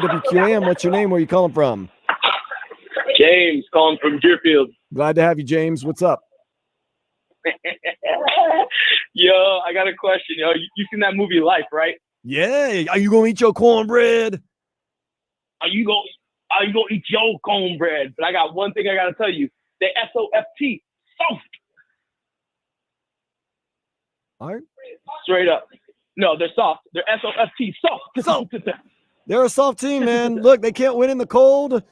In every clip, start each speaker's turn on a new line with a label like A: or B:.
A: WQAM, what's your name? Where are you calling from?
B: James, calling from Deerfield.
A: Glad to have you, James. What's up?
B: Yo, I got a question. Yo, you seen that movie Life, right?
A: Yeah. Are you going to eat your cornbread?
B: Are you gonna eat your cornbread? But I got one thing I got to tell you. They SOFT, soft.
A: All right.
B: Straight up. No, they're soft. They're SOFT, soft.
A: They're a soft team, man. Look, they can't win in the cold.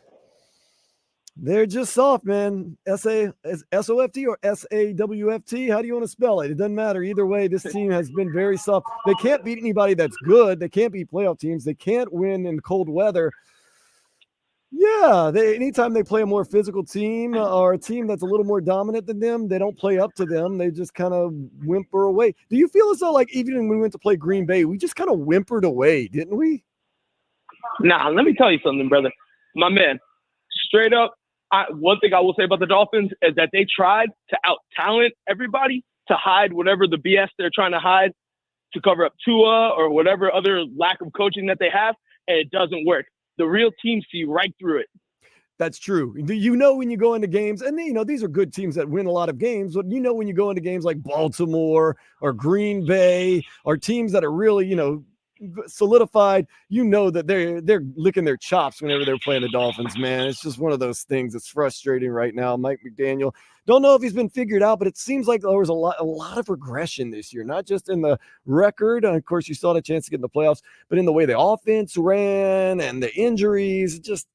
A: They're just soft, man. S-O-F-T or S-A-W-F-T? How do you want to spell it? It doesn't matter. Either way, this team has been very soft. They can't beat anybody that's good. They can't beat playoff teams. They can't win in cold weather. Yeah, anytime they play a more physical team or a team that's a little more dominant than them, they don't play up to them. They just kind of whimper away. Do you feel as though, like, even when we went to play Green Bay, we just kind of whimpered away, didn't we?
B: Nah, let me tell you something, brother. My man, straight up, one thing I will say about the Dolphins is that they tried to out-talent everybody to hide whatever the BS they're trying to hide to cover up Tua or whatever other lack of coaching that they have, and it doesn't work. The real teams see right through it.
A: That's true. You know when you go into games, and these are good teams that win a lot of games, but when you go into games like Baltimore or Green Bay or teams that are really, solidified, that they're licking their chops whenever they're playing the Dolphins, man. It's just one of those things that's frustrating right now. Mike McDaniel, don't know if he's been figured out, but it seems like there was a lot of regression this year, not just in the record. Of course, you still had a chance to get in the playoffs, but in the way the offense ran and the injuries, it just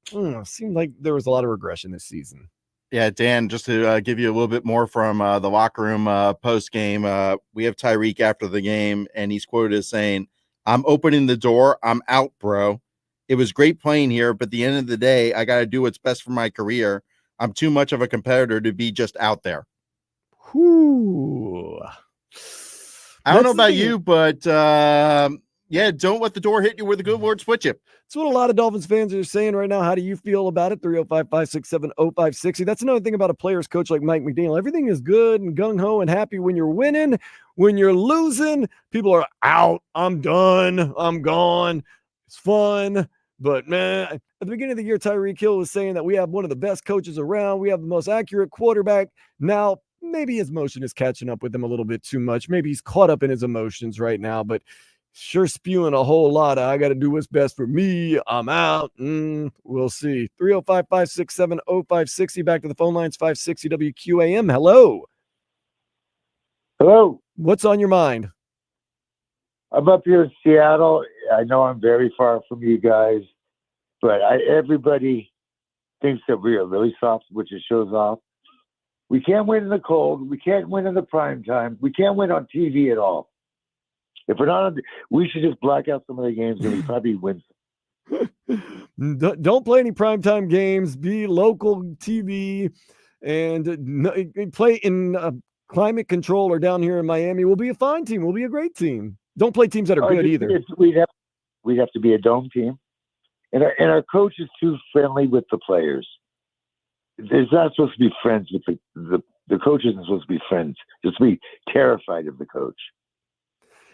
A: seemed like there was a lot of regression this season.
C: Yeah, Dan, just to give you a little bit more from the locker room post-game, we have Tyreek after the game, and he's quoted as saying, "I'm opening the door. I'm out, bro. It was great playing here, but at the end of the day, I got to do what's best for my career. I'm too much of a competitor to be just out there."
A: Whew.
C: I don't know about you, but don't let the door hit you where the good Lord split you.
A: That's what a lot of Dolphins fans are saying right now. How do you feel about it? 305-567-0560. That's another thing about a player's coach like Mike McDaniel. Everything is good and gung-ho and happy when you're winning. When you're losing, people are out. I'm done. I'm gone. It's fun. But, man, at the beginning of the year, Tyreek Hill was saying that we have one of the best coaches around. We have the most accurate quarterback. Now, maybe his motion is catching up with him a little bit too much. Maybe he's caught up in his emotions right now, but sure spewing a whole lot of, I got to do what's best for me. I'm out. We'll see. 305-567-0560. Back to the phone lines, 560 WQAM. Hello.
D: Hello.
A: What's on your mind?
D: I'm up here in Seattle. I know I'm very far from you guys, but everybody thinks that we are really soft, which it shows off. We can't win in the cold. We can't win in the prime time. We can't win on TV at all. If we're not on, we should just black out some of the games and we probably win.
A: Don't play any primetime games. Be local TV and play in climate control or down here in Miami. We'll be a fine team. We'll be a great team. Don't play teams that are good either.
D: We'd have to be a dome team, and our coach is too friendly with the players. There's not supposed to be friends with the coach isn't supposed to be friends. Just be terrified of the coach.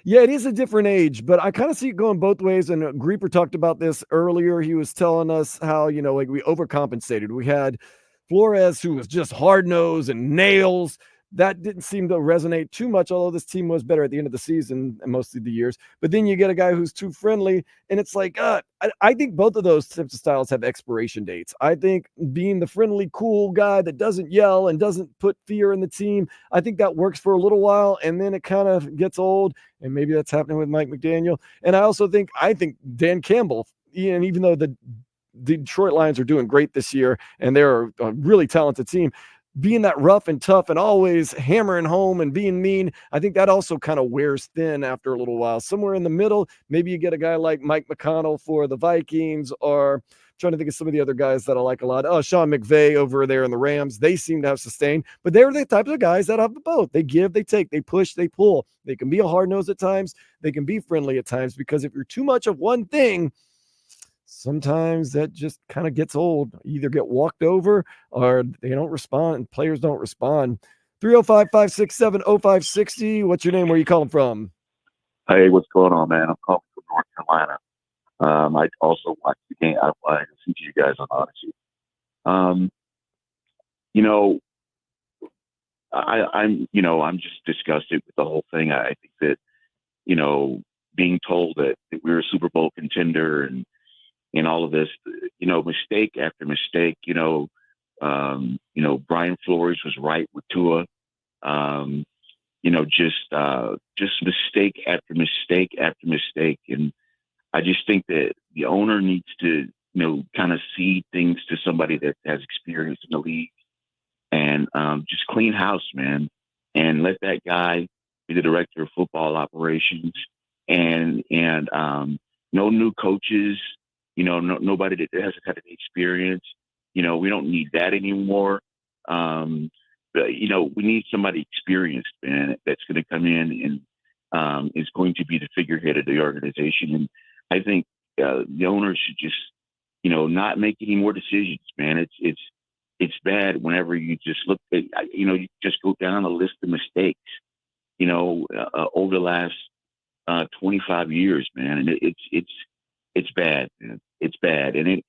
A: Yeah, it is a different age, but I kind of see it going both ways. And Grier talked about this earlier. He was telling us how, we overcompensated. We had Flores, who was just hard-nosed and nails. That didn't seem to resonate too much, although this team was better at the end of the season and most of the years. But then you get a guy who's too friendly, and it's like, I think both of those types of styles have expiration dates. I think being the friendly, cool guy that doesn't yell and doesn't put fear in the team, I think that works for a little while, and then it kind of gets old, and maybe that's happening with Mike McDaniel. And I think Dan Campbell, and even though the Detroit Lions are doing great this year, and they're a really talented team, being that rough and tough and always hammering home and being mean, I think that also kind of wears thin after a little while. Somewhere in the middle, maybe you get a guy like Mike McConnell for the Vikings, or I'm trying to think of some of the other guys that I like a lot. Oh, Sean McVay over there in the Rams. They seem to have sustained, but they're the types of guys that have the both. They give, they take, they push, they pull. They can be a hard nose at times. They can be friendly at times, because if you're too much of one thing, sometimes that just kind of gets old. Either get walked over or they don't respond. Players don't respond. 305-567-0560. What's your name? Where are you calling from?
E: Hey, what's going on, man? I'm calling from North Carolina. I also watched the game. I listened to you guys on Odyssey. You know, I'm just disgusted with the whole thing. I think that, being told that we're a Super Bowl contender and all of this, mistake after mistake, Brian Flores was right with Tua. Just mistake after mistake after mistake. And I just think that the owner needs to, kind of see things to somebody that has experience in the league and just clean house, man, and let that guy be the director of football operations and no new coaches, nobody that hasn't had any experience. We don't need that anymore. But, we need somebody experienced, man, that's going to come in and is going to be the figurehead of the organization. And I think the owner should just, not make any more decisions, man. It's bad whenever you just look at, you just go down a list of mistakes, over the last 25 years, man. And it's bad, man. It's bad. And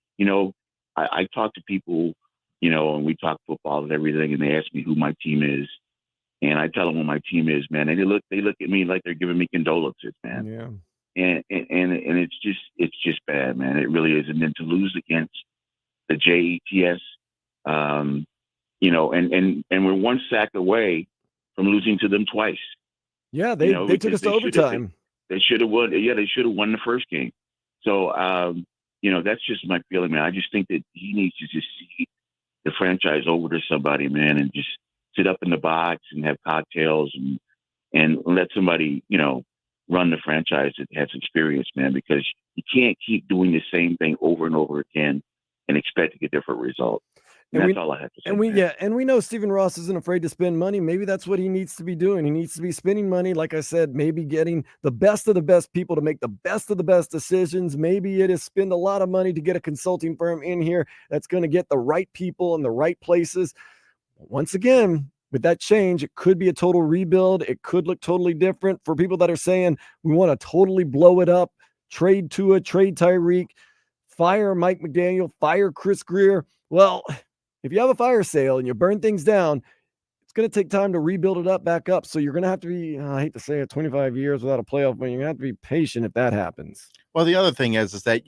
E: I talk to people, and we talk football and everything, and they ask me who my team is. And I tell them what my team is, man. And they look at me like they're giving me condolences, man.
A: Yeah.
E: And it's just bad, man. It really is. And then to lose against the JETS, and we're one sack away from losing to them twice.
A: Yeah, they took us to overtime.
E: They should have won. Yeah, they should have won the first game. So, that's just my feeling, man. I just think that he needs to just see the franchise over to somebody, man, and just sit up in the box and have cocktails and let somebody, run the franchise that has experience, man, because you can't keep doing the same thing over and over again and expecting a different result. And that's all I have to say.
A: And we know Stephen Ross isn't afraid to spend money. Maybe that's what he needs to be doing. He needs to be spending money, like I said, maybe getting the best of the best people to make the best of the best decisions. Maybe it is spend a lot of money to get a consulting firm in here that's going to get the right people in the right places. Once again, with that change, it could be a total rebuild. It could look totally different for people that are saying we want to totally blow it up, trade Tua, trade Tyreek, fire Mike McDaniel, fire Chris Grier. Well, if you have a fire sale and you burn things down, it's going to take time to rebuild it up back up. So you're going to have to be, I hate to say it, 25 years without a playoff, but you're going to have to be patient if that happens.
C: Well, the other thing is that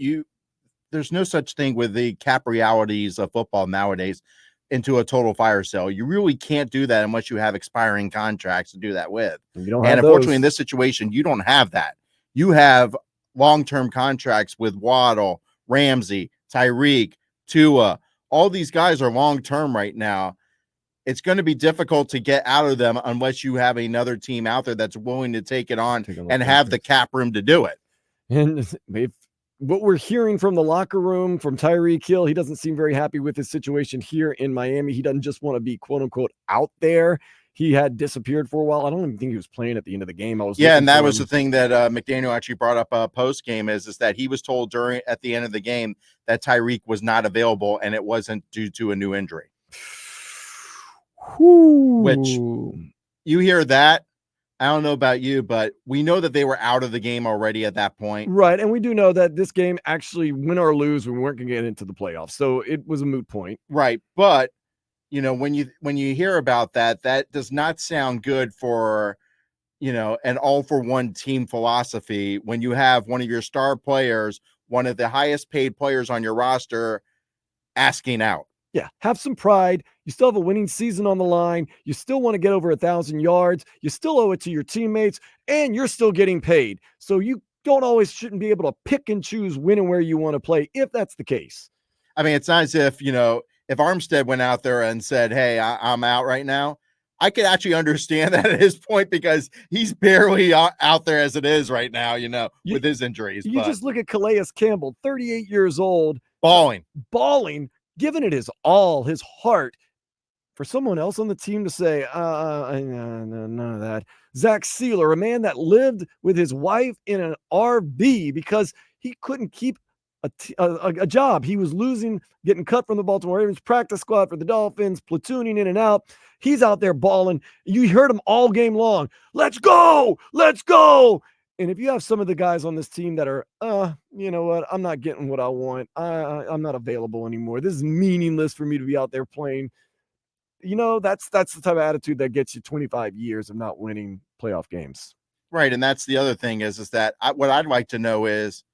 C: there's no such thing with the cap realities of football nowadays into a total fire sale. You really can't do that unless you have expiring contracts to do that with.
A: And
C: unfortunately, in this situation, you don't have that. You have long-term contracts with Waddle, Ramsey, Tyreek, Tua. All these guys are long-term right now. It's going to be difficult to get out of them unless you have another team out there that's willing to take it on and have the cap room to do it.
A: And what we're hearing from the locker room from Tyreek Hill, he doesn't seem very happy with his situation here in Miami. He doesn't just want to be quote unquote out there. He had disappeared for a while. I don't even think he was playing at the end of the game.
C: And that was the thing that McDaniel actually brought up post game is that he was told at the end of the game that Tyreek was not available and it wasn't due to a new injury. Which you hear that. I don't know about you, but we know that they were out of the game already at that point.
A: Right. And we do know that this game actually, win or lose, we weren't going to get into the playoffs. So it was a moot point.
C: Right. But, when you hear about that does not sound good for, an all for one team philosophy when you have one of your star players, one of the highest paid players on your roster asking out.
A: Yeah, have some pride. You still have a winning season on the line. You still want to get over 1,000 yards. You still owe it to your teammates, and you're still getting paid. So you shouldn't be able to pick and choose when and where you want to play if that's the case.
C: I mean, it's not as if, if Armstead went out there and said, hey, I'm out right now, I could actually understand that at his point because he's barely out there as it is right now, with his injuries.
A: You just look at Calais Campbell, 38 years old.
C: Balling.
A: Giving it his all, his heart, for someone else on the team to say, none of that. Zach Sealer, a man that lived with his wife in an RV because he couldn't keep a job. He was getting cut from the Baltimore Ravens practice squad for the Dolphins, platooning in and out. He's out there balling. You heard him all game long. Let's go. And if you have some of the guys on this team that are, you know what, I'm not getting what I want. I'm not available anymore. This is meaningless for me to be out there playing. You know, that's the type of attitude that gets you 25 years of not winning playoff games.
C: Right, and that's the other thing is that what I'd like to know is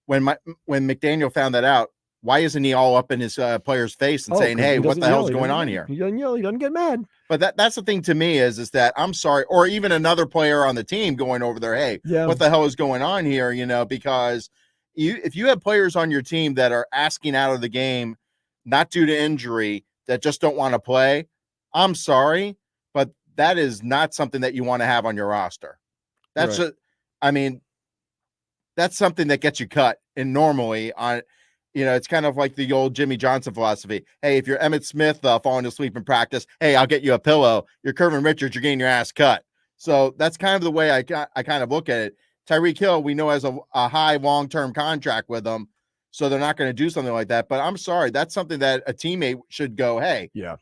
C: when McDaniel found that out, why isn't he all up in his player's face and saying, "Hey, what the hell's going on here?"
A: He doesn't yell. He doesn't get mad.
C: But that's the thing to me is that I'm sorry, or even another player on the team going over there, "Hey, what the hell is going on here?" You know, because if you have players on your team that are asking out of the game, not due to injury, that just don't want to play, I'm sorry, but that is not something that you want to have on your roster. That's that's something that gets you cut. And normally on, you know, it's kind of like the old Jimmy Johnson philosophy. Hey, if you're Emmitt Smith falling asleep in practice, hey, I'll get you a pillow. You're Curvin Richards, you're getting your ass cut. So that's kind of the way I kind of look at it. Tyreek Hill, we know has a high long-term contract with them, so they're not going to do something like that. But I'm sorry, that's something that a teammate should go, hey.
A: Yeah.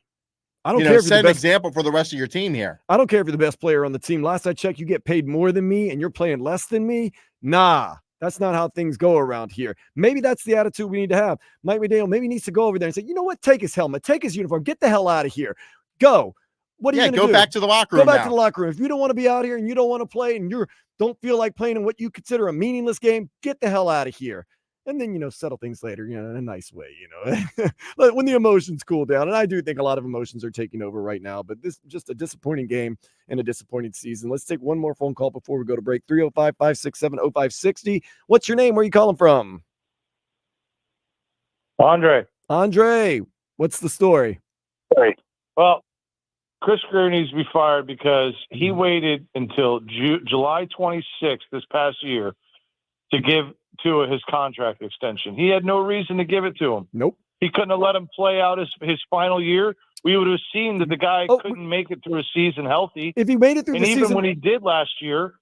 A: I don't care if
C: set an example for the rest of your team here.
A: I don't care if you're the best player on the team. Last I checked, you get paid more than me and you're playing less than me. Nah, that's not how things go around here. Maybe that's the attitude we need to have. Mike McDaniel maybe needs to go over there and say, you know what? Take his helmet, take his uniform, get the hell out of here. Go. What are you going to do?
C: Go back to the locker room.
A: Go back to the locker room. If you don't want to be out here and you don't want to play and you don't feel like playing in what you consider a meaningless game, get the hell out of here. And then, you know, settle things later, you know, in a nice way, you know, when the emotions cool down. And I do think a lot of emotions are taking over right now, but this is just a disappointing game and a disappointing season. Let's take one more phone call before we go to break. 305-567-0560. What's your name? Where are you calling from?
F: Andre,
A: what's the story?
F: Right. Well, Chris Grier needs to be fired because he waited until July 26th this past year to give Tua his contract extension. He had no reason to give it to him.
A: Nope.
F: He couldn't have let him play out his final year. We would have seen that the guy couldn't make it through a season healthy.
A: If he made it through the season.
F: And even when he did last year,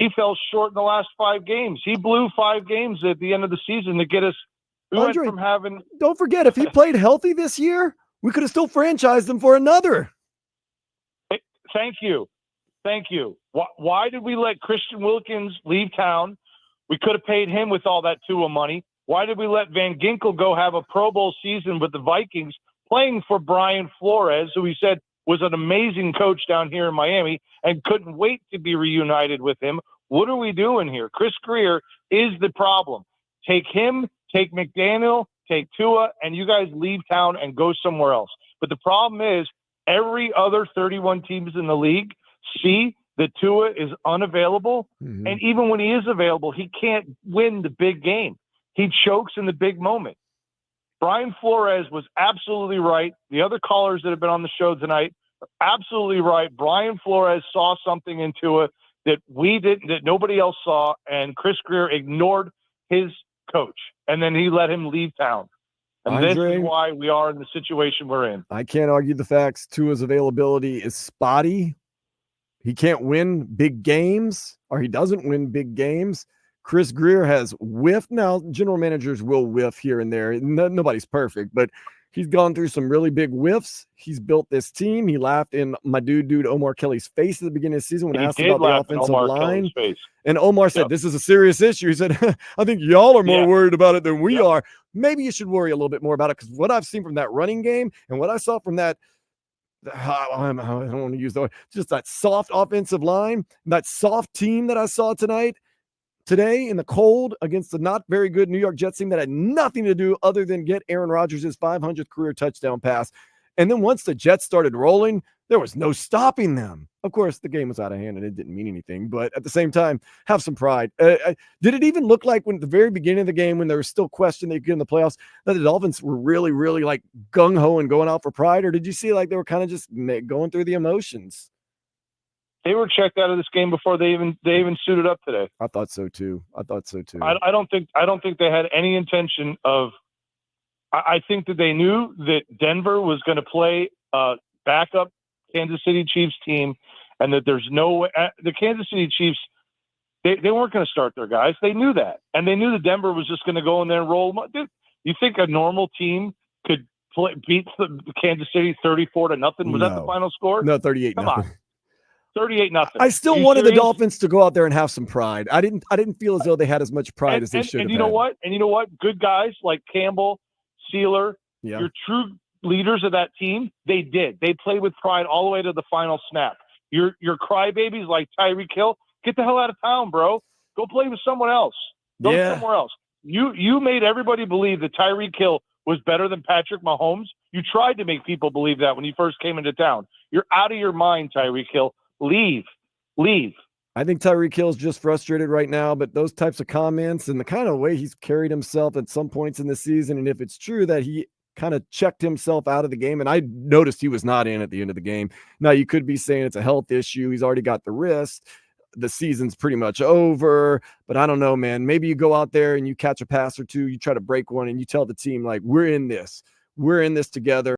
F: he fell short in the last 5 games. He blew 5 games at the end of the season to get us. We
A: Andre,
F: went from having.
A: Don't forget, if he played healthy this year, we could have still franchised him for another.
F: Thank you. Why did we let Christian Wilkins leave town? We could have paid him with all that Tua money. Why did we let Van Ginkel go have a Pro Bowl season with the Vikings playing for Brian Flores, who he said was an amazing coach down here in Miami and couldn't wait to be reunited with him? What are we doing here? Chris Grier is the problem. Take him, take McDaniel, take Tua, and you guys leave town and go somewhere else. But the problem is every other 31 teams in the league see that Tua is unavailable. Mm-hmm. And even when he is available, he can't win the big game. He chokes in the big moment. Brian Flores was absolutely right. The other callers that have been on the show tonight are absolutely right. Brian Flores saw something in Tua that we didn't, that nobody else saw, and Chris Grier ignored his coach. And then he let him leave town. And Andre, this is why we are in the situation we're in.
A: I can't argue the facts. Tua's availability is spotty. He can't win big games, or he doesn't win big games. Chris Grier has whiffed. Now, general managers will whiff here and there. Nobody's perfect, but he's gone through some really big whiffs. He's built this team. He laughed in my dude Omar Kelly's face at the beginning of the season when asked about the offensive line. And Omar said, this is a serious issue. He said, I think y'all are more worried about it than we are. Maybe you should worry a little bit more about it, because what I've seen from that running game and what I saw from that, I don't want to use the word, just that soft offensive line, that soft team that I saw today in the cold against the not very good New York Jets team that had nothing to do other than get Aaron Rodgers' 500th career touchdown pass. And then once the Jets started rolling, there was no stopping them. Of course, the game was out of hand and it didn't mean anything, but at the same time, have some pride. Did it even look like when at the very beginning of the game, when there was still question they could get in the playoffs, that the Dolphins were really, really like gung-ho and going out for pride? Or did you see like they were kind of just going through the emotions?
F: They were checked out of this game before they even suited up today.
A: I thought so too. I
F: don't think they had any intention of. I think that they knew that Denver was going to play backup Kansas City Chiefs team, and that there's no way the Kansas City Chiefs they weren't going to start their guys. They knew that, and they knew that Denver was just going to go in there and roll them. Dude, you think a normal team could beat the Kansas City 34-0? Was that the final score?
A: No, 38-0.
F: Come on. 38-0.
A: I still wanted the Dolphins to go out there and have some pride. I didn't feel as though they had as much pride as they should have.
F: And you know what? And you know what? Good guys like Campbell, Sealer, your true leaders of that team, they did. They played with pride all the way to the final snap. Your crybabies like Tyreek Hill, get the hell out of town, bro. Go play with someone else. Go somewhere else. You made everybody believe that Tyreek Hill was better than Patrick Mahomes. You tried to make people believe that when you first came into town. You're out of your mind, Tyreek Hill. Leave.
A: I think Tyreek Hill's just frustrated right now, but those types of comments and the kind of way he's carried himself at some points in the season, and if it's true that he kind of checked himself out of the game, and I noticed he was not in at the end of the game. Now, you could be saying it's a health issue. He's already got the wrist. The season's pretty much over, but I don't know, man. Maybe you go out there and you catch a pass or two, you try to break one, and you tell the team, like, we're in this together.